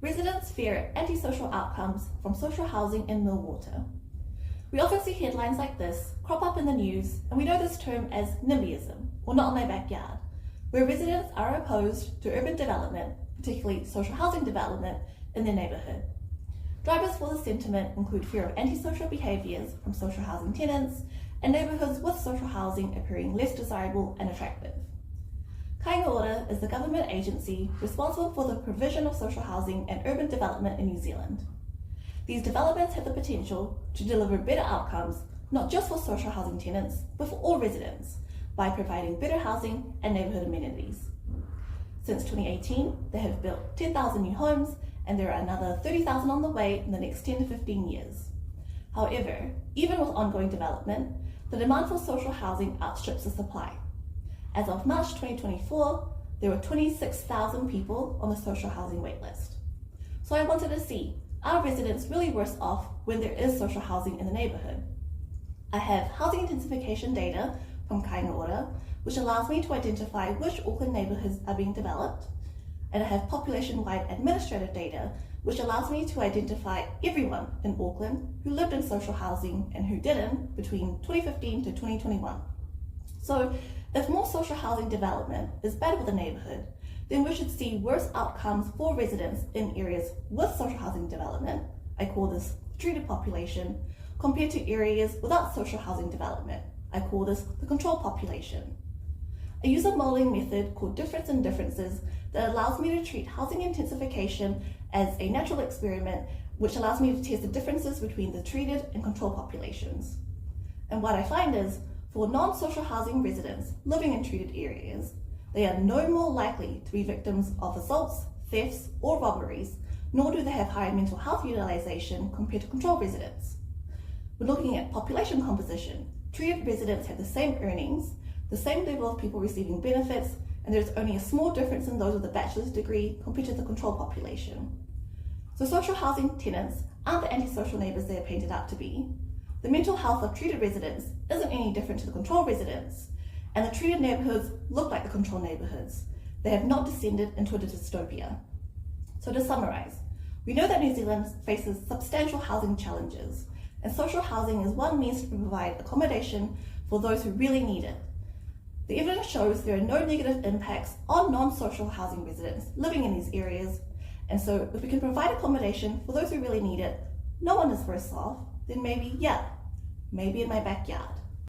Residents fear antisocial outcomes from social housing in Millwater. We often see headlines like this crop up in the news, and we know this term as NIMBYism, or not in my backyard, where residents are opposed to urban development, particularly social housing development, in their neighbourhood. Drivers for this sentiment include fear of antisocial behaviours from social housing tenants and neighbourhoods with social housing appearing less desirable and attractive. Kāinga Ora is the government agency responsible for the provision of social housing and urban development in New Zealand. These developments have the potential to deliver better outcomes, not just for social housing tenants, but for all residents, by providing better housing and neighbourhood amenities. Since 2018, they have built 10,000 new homes, and there are another 30,000 on the way in the next 10 to 15 years. However, even with ongoing development, the demand for social housing outstrips the supply. As of March 2024, there were 26,000 people on the social housing waitlist. So I wanted to see, are residents really worse off when there is social housing in the neighbourhood? I have housing intensification data from Kāinga Ora, which allows me to identify which Auckland neighbourhoods are being developed, and I have population-wide administrative data, which allows me to identify everyone in Auckland who lived in social housing and who didn't between 2015 to 2021. So if more social housing development is bad for the neighbourhood, then we should see worse outcomes for residents in areas with social housing development, I call this the treated population, compared to areas without social housing development, I call this the control population. I use a modelling method called difference in differences that allows me to treat housing intensification as a natural experiment, which allows me to test the differences between the treated and control populations. And what I find is, for non-social housing residents living in treated areas, they are no more likely to be victims of assaults, thefts, or robberies, nor do they have higher mental health utilisation compared to control residents. When looking at population composition, treated residents have the same earnings, the same level of people receiving benefits, and there's only a small difference in those with a bachelor's degree compared to the control population. So social housing tenants aren't the antisocial neighbours they are painted out to be. The mental health of treated residents isn't any different to the control residents, and the treated neighbourhoods look like the control neighbourhoods. They have not descended into a dystopia. So to summarise, we know that New Zealand faces substantial housing challenges, and social housing is one means to provide accommodation for those who really need it. The evidence shows there are no negative impacts on non-social housing residents living in these areas, and so if we can provide accommodation for those who really need it, no one is worse off, then maybe in my backyard.